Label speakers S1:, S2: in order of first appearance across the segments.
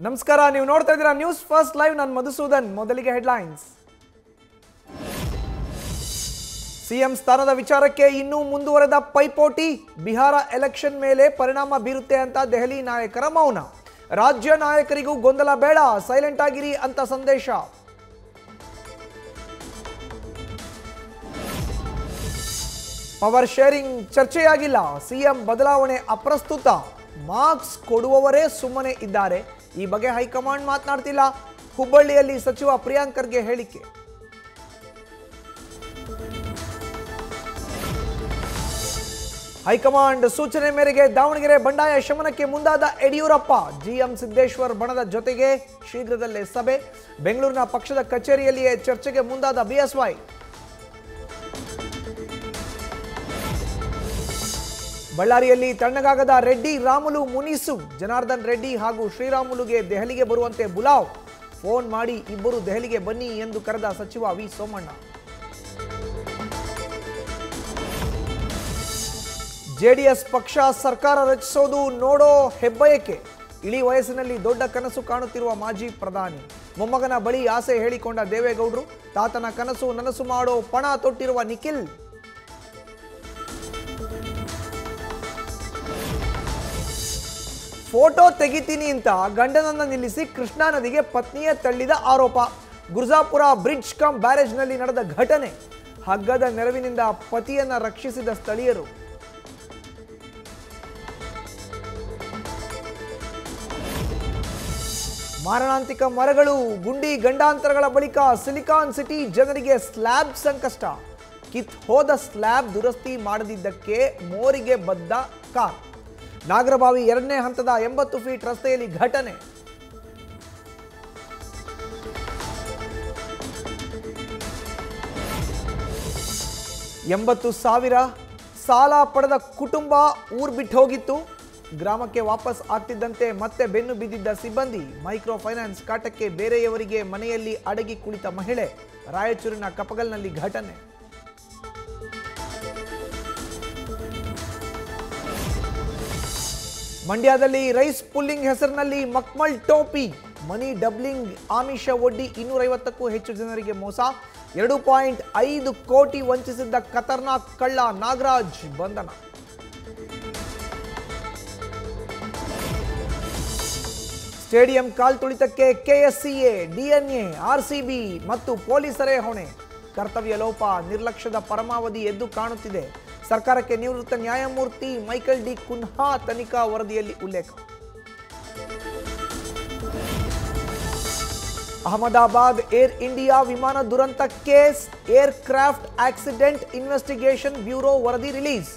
S1: ನಮಸ್ಕಾರ, ನೀವು ನೋಡ್ತಾ ಇದ್ದೀರಾ ನ್ಯೂಸ್ ಫಸ್ಟ್ ಲೈವ್. ನಾನು ಮಧುಸೂದನ್. ಮೊದಲಿಗೆ ಹೆಡ್ಲೈನ್ಸ್. ಸಿಎಂ ಸ್ಥಾನದ ವಿಚಾರಕ್ಕೆ ಇನ್ನೂ ಮುಂದುವರೆದ ಪೈಪೋಟಿ. ಬಿಹಾರ ಎಲೆಕ್ಷನ್ ಮೇಲೆ ಪರಿಣಾಮ ಬೀರುತ್ತೆ ಅಂತ ದೆಹಲಿ ನಾಯಕರ ಮೌನ. ರಾಜ್ಯ ನಾಯಕರಿಗೂ ಗೊಂದಲ ಬೇಡ, ಸೈಲೆಂಟ್ ಆಗಿರಿ ಅಂತ ಸಂದೇಶ. ಪವರ್ ಶೇರಿಂಗ್ ಚರ್ಚೆಯಾಗಿಲ್ಲ, ಸಿಎಂ ಬದಲಾವಣೆ ಅಪ್ರಸ್ತುತ. ಮಾರ್ಕ್ಸ್ ಕೊಡುವವರೇ ಸುಮ್ಮನೆ ಇದ್ದಾರೆ. ಈ ಬಗ್ಗೆ ಹೈಕಮಾಂಡ್ ಮಾತನಾಡ್ತಿಲ್ಲ. ಹುಬ್ಬಳ್ಳಿಯಲ್ಲಿ ಸಚಿವ ಪ್ರಿಯಾಂಕ್ ಖರ್ಗೆ ಹೇಳಿಕೆ. ಹೈಕಮಾಂಡ್ ಸೂಚನೆ ಮೇರೆಗೆ ದಾವಣಗೆರೆ ಬಂಡಾಯ ಶಮನಕ್ಕೆ ಮುಂದಾದ ಯಡಿಯೂರಪ್ಪ. ಜಿಎಂ ಸಿದ್ದೇಶ್ವರ್ ಬಣದ ಜೊತೆಗೆ ಶೀಘ್ರದಲ್ಲೇ ಸಭೆ. ಬೆಂಗಳೂರಿನ ಪಕ್ಷದ ಕಚೇರಿಯಲ್ಲಿಯೇ ಚರ್ಚೆಗೆ ಮುಂದಾದ ಬಿಎಸ್ವೈ. ಬಳ್ಳಾರಿಯಲ್ಲಿ ತಣ್ಣಗಾಗದ ರೆಡ್ಡಿ ರಾಮುಲು ಮುನಿಸು. ಜನಾರ್ದನ್ ರೆಡ್ಡಿ ಹಾಗೂ ಶ್ರೀರಾಮುಲುಗೆ ದೆಹಲಿಗೆ ಬರುವಂತೆ ಬುಲಾವ್. ಫೋನ್ ಮಾಡಿ ಇಬ್ಬರು ದೆಹಲಿಗೆ ಬನ್ನಿ ಎಂದು ಕರೆದ ಸಚಿವ ವಿ ಸೋಮಣ್ಣ. ಜೆಡಿಎಸ್ ಪಕ್ಷ ಸರ್ಕಾರ ರಚಿಸೋದು ನೋಡೋ ಹೆಬ್ಬಯಕೆ. ಇಳಿ ವಯಸ್ಸಿನಲ್ಲಿ ದೊಡ್ಡ ಕನಸು ಕಾಣುತ್ತಿರುವ ಮಾಜಿ ಪ್ರಧಾನಿ. ಮೊಮ್ಮಗನ ಬಳಿ ಆಸೆ ಹೇಳಿಕೊಂಡ ದೇವೇಗೌಡರು. ತಾತನ ಕನಸು ನನಸು ಮಾಡೋ ಪಣ ತೊಟ್ಟಿರುವ ನಿಖಿಲ್. ಫೋಟೋ ತೆಗಿತೀನಿ ಅಂತ ಗಂಡನನ್ನ ನಿಲ್ಲಿಸಿ ಕೃಷ್ಣಾ ನದಿಗೆ ಪತ್ನಿಯೇ ತಳ್ಳಿದ ಆರೋಪ. ಗುರ್ಜಾಪುರ ಬ್ರಿಡ್ಜ್ ಕಮ್ ಬ್ಯಾರೇಜ್ನಲ್ಲಿ ನಡೆದ ಘಟನೆ. ಹಗ್ಗದ ನೆರವಿನಿಂದ ಪತಿಯನ್ನ ರಕ್ಷಿಸಿದ ಸ್ಥಳೀಯರು. ಮಾರಣಾಂತಿಕ ಮರಗಳು, ಗುಂಡಿ ಗಂಡಾಂತರಗಳ ಬಳಿಕ ಸಿಲಿಕಾನ್ ಸಿಟಿ ಜನರಿಗೆ ಸ್ಲ್ಯಾಬ್ ಸಂಕಷ್ಟ. ಕಿತ್ ಹೋದ ಸ್ಲ್ಯಾಬ್ ದುರಸ್ತಿ ಮಾಡದಿದ್ದಕ್ಕೆ ಮೋರಿಗೆ ಬದ್ದ ಕಾರ್. ನಾಗರಬಾವಿ 2ನೇ ಹಂತದ 80 ಫೀಟ್ ರಸ್ತೆಯಲ್ಲಿ ಘಟನೆ. $80,000 ಸಾಲ ಪಡೆದ ಕುಟುಂಬ ಊರು ಬಿಟ್ಟು ಹೋಗಿತ್ತು. ಗ್ರಾಮಕ್ಕೆ ವಾಪಸ್ ಆಗ್ತಿದ್ದಂತೆ ಮತ್ತೆ ಬೆನ್ನು ಬಿದ್ದಿದ್ದ ಸಿಬ್ಬಂದಿ. ಮೈಕ್ರೋ ಫೈನಾನ್ಸ್ ಕಾಟಕ್ಕೆ ಬೇರೆಯವರಿಗೆ ಮನೆಯಲ್ಲಿ ಅಡಗಿ ಕುಳಿತ ಮಹಿಳೆ. ರಾಯಚೂರಿನ ಕಪಗಲ್ನಲ್ಲಿ ಘಟನೆ. ಮಂಡ್ಯದಲ್ಲಿ ರೈಸ್ ಪುಲ್ಲಿಂಗ್ ಹೆಸರಿನಲ್ಲಿ ಮಕ್ಮಲ್ ಟೋಪಿ. ಮನಿ ಡಬ್ಲಿಂಗ್ ಆಮಿಷ ಒಡ್ಡಿ 250ಕ್ಕೂ ಹೆಚ್ಚು ಜನರಿಗೆ ಮೋಸ. 2.5 ಕೋಟಿ ವಂಚಿಸಿದ್ದ ಖತರ್ನಾಕ್ ಕಳ್ಳ ನಾಗರಾಜ್ ಬಂಧನ. ಸ್ಟೇಡಿಯಂ ಕಾಲ್ತುಳಿತಕ್ಕೆ ಕೆಎಸ್ಸಿಎ, ಡಿಎನ್ಎ, ಆರ್ಸಿಬಿ ಮತ್ತು ಪೊಲೀಸರೇ ಹೊಣೆ. ಕರ್ತವ್ಯ ಲೋಪ, ನಿರ್ಲಕ್ಷ್ಯದ ಪರಮಾವಧಿ ಎದ್ದು ಕಾಣುತ್ತಿದೆ. ಸರ್ಕಾರಕ್ಕೆ ನಿವೃತ್ತ ನ್ಯಾಯಮೂರ್ತಿ ಮೈಕಲ್ ಡಿ ಕುನ್ಹಾ ತನಿಖಾ ವರದಿಯಲ್ಲಿ ಉಲ್ಲೇಖ. ಅಹಮದಾಬಾದ್ ಏರ್ ಇಂಡಿಯಾ ವಿಮಾನ ದುರಂತ case. Air craft accident investigation bureau ವರದಿ ರಿಲೀಸ್.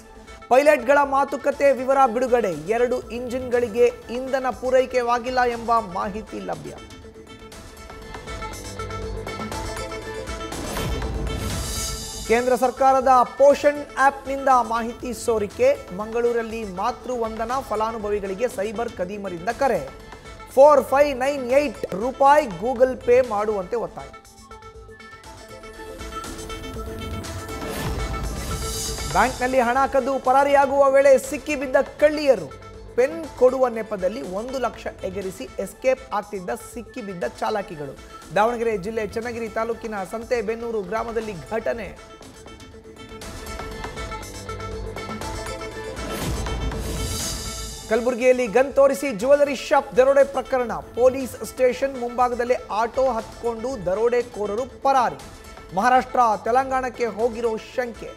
S1: ಪೈಲಟ್ಗಳ ಮಾತುಕತೆ ವಿವರ ಬಿಡುಗಡೆ. 2 ಇಂಜಿನ್ಗಳಿಗೆ ಇಂಧನ ಪೂರೈಕೆವಾಗಿಲ್ಲ ಎಂಬ ಮಾಹಿತಿ ಲಭ್ಯ. ಕೇಂದ್ರ ಸರ್ಕಾರದ ಪೋಷಣ್ ಆಪ್ನಿಂದ ಮಾಹಿತಿ ಸೋರಿಕೆ. ಮಂಗಳೂರಲ್ಲಿ ಮಾತೃ ವಂದನಾ ಫಲಾನುಭವಿಗಳಿಗೆ ಸೈಬರ್ ಕದೀಮರಿಂದ ಕರೆ. 4598 ರೂಪಾಯಿ ಗೂಗಲ್ ಪೇ ಮಾಡುವಂತೆ ಒತ್ತಾಯ. ಬ್ಯಾಂಕ್ನಲ್ಲಿ ಹಣ ಕದ್ದು ಪರಾರಿಯಾಗುವ ವೇಳೆ ಸಿಕ್ಕಿಬಿದ್ದ ಕಳ್ಳಿಯರು. ಪೆನ್ ಕೊಡುವ ನೆಪದಲ್ಲಿ 1 ಲಕ್ಷ ಎಗರಿಸಿ ಎಸ್ಕೇಪ್ ಆಗ್ತಿದ್ದ ಸಿಕ್ಕಿಬಿದ್ದ ಚಾಲಾಕಿಗಳು. ದಾವಣಗೆರೆ ಜಿಲ್ಲೆ ಚನ್ನಗಿರಿ ತಾಲೂಕಿನ ಸಂತೆಬೆನ್ನೂರು ಗ್ರಾಮದಲ್ಲಿ ಘಟನೆ. ಕಲಬುರಗಿಯಲ್ಲಿ ಗನ್ ತೋರಿಸಿ ಜ್ಯುವೆಲರಿ ಶಾಪ್ ದರೋಡೆ ಪ್ರಕರಣ. ಪೊಲೀಸ್ ಸ್ಟೇಷನ್ ಮುಂಭಾಗದಲ್ಲೇ ಆಟೋ ಹತ್ಕೊಂಡು ದರೋಡೆಕೋರರು ಪರಾರಿ. ಮಹಾರಾಷ್ಟ್ರ ತೆಲಂಗಾಣಕ್ಕೆ ಹೋಗಿರೋ ಶಂಕೆ.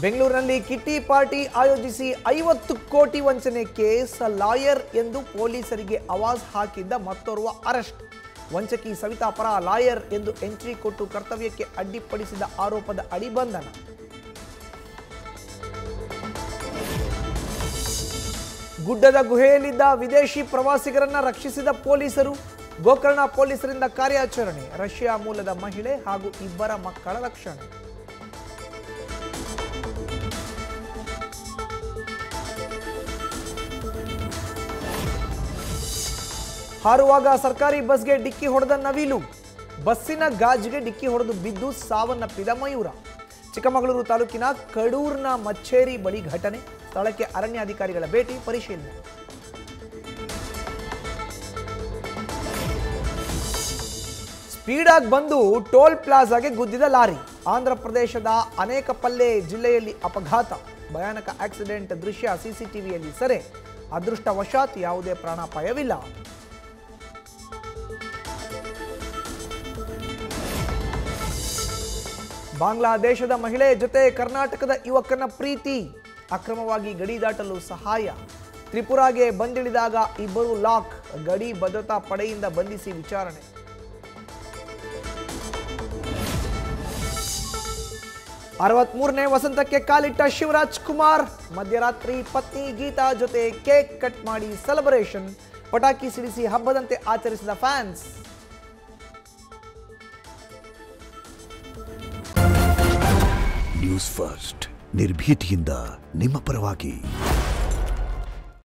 S1: ಬೆಂಗಳೂರಿನಲ್ಲಿ ಕಿಟ್ಟಿ ಪಾರ್ಟಿ ಆಯೋಜಿಸಿ 50 ಕೋಟಿ ವಂಚನೆ ಕೇಸ್. ಲಾಯರ್ ಎಂದು ಪೊಲೀಸರಿಗೆ ಆವಾಜ್ ಹಾಕಿದ್ದ ಮತ್ತೋರ್ವ ಅರೆಸ್ಟ್. ವಂಚಕಿ ಸವಿತಾ ಪರ ಲಾಯರ್ ಎಂದು ಎಂಟ್ರಿ ಕೊಟ್ಟು ಕರ್ತವ್ಯಕ್ಕೆ ಅಡ್ಡಿಪಡಿಸಿದ ಆರೋಪದ ಅಡಿ ಬಂಧನ. ಗುಡ್ಡದ ಗುಹೆಯಲ್ಲಿದ್ದ ವಿದೇಶಿ ಪ್ರವಾಸಿಗರನ್ನ ರಕ್ಷಿಸಿದ ಪೊಲೀಸರು. ಗೋಕರ್ಣ ಪೊಲೀಸರಿಂದ ಕಾರ್ಯಾಚರಣೆ. ರಷ್ಯಾ ಮೂಲದ ಮಹಿಳೆ ಹಾಗೂ 2 ಮಕ್ಕಳ ರಕ್ಷಣೆ. ಹಾರುವಾಗ ಸರ್ಕಾರಿ ಬಸ್ಗೆ ಡಿಕ್ಕಿ ಹೊಡೆದ ನವಿಲು. ಬಸ್ಸಿನ ಗಾಜಿಗೆ ಡಿಕ್ಕಿ ಹೊಡೆದು ಬಿದ್ದು ಸಾವನ್ನಪ್ಪಿದ ಮಯೂರ. ಚಿಕ್ಕಮಗಳೂರು ತಾಲೂಕಿನ ಕಡೂರ್ನ ಮಚ್ಚೇರಿ ಬಳಿ ಘಟನೆ. ಸ್ಥಳಕ್ಕೆ ಅರಣ್ಯಾಧಿಕಾರಿಗಳ ಭೇಟಿ, ಪರಿಶೀಲನೆ. ಸ್ಪೀಡಾಗಿ ಬಂದು ಟೋಲ್ ಪ್ಲಾಜಾಗೆ ಗುದ್ದಿದ ಲಾರಿ. ಆಂಧ್ರ ಪ್ರದೇಶದ ಅನೇಕಪಲ್ಲೆ ಜಿಲ್ಲೆಯಲ್ಲಿ ಅಪಘಾತ. ಭಯಾನಕ ಆಕ್ಸಿಡೆಂಟ್ ದೃಶ್ಯ ಸಿಸಿಟಿವಿಯಲ್ಲಿ ಸೆರೆ. ಅದೃಷ್ಟವಶಾತ್ ಯಾವುದೇ ಪ್ರಾಣಾಪಾಯವಿಲ್ಲ. ಬಾಂಗ್ಲಾದೇಶದ ಮಹಿಳೆ ಜೊತೆ ಕರ್ನಾಟಕದ ಯುವಕನ ಪ್ರೀತಿ. ಅಕ್ರಮವಾಗಿ ಗಡಿ ದಾಟಲು ಸಹಾಯ. ತ್ರಿಪುರಾಗೆ ಬಂದಿಳಿದಾಗ ಇಬ್ಬರು ಲಾಕ್. ಗಡಿ ಭದ್ರತಾ ಪಡೆಯಿಂದ ಬಂಧಿಸಿ ವಿಚಾರಣೆ. ನೇ ವಸಂತಕ್ಕೆ ಕಾಲಿಟ್ಟ ಶಿವರಾಜ್ ಕುಮಾರ್. ಮಧ್ಯರಾತ್ರಿ ಪತ್ನಿ ಗೀತಾ ಜೊತೆ ಕೇಕ್ ಕಟ್ ಮಾಡಿ ಸೆಲೆಬ್ರೇಷನ್. ಪಟಾಕಿ ಸಿಡಿಸಿ ಹಬ್ಬದಂತೆ ಆಚರಿಸಿದ ಫ್ಯಾನ್ಸ್.
S2: ನ್ಯೂಸ್ ಫಸ್ಟ್, ನಿರ್ಭೀತಿಯಿಂದ ನಿಮ್ಮ ಪರವಾಗಿ.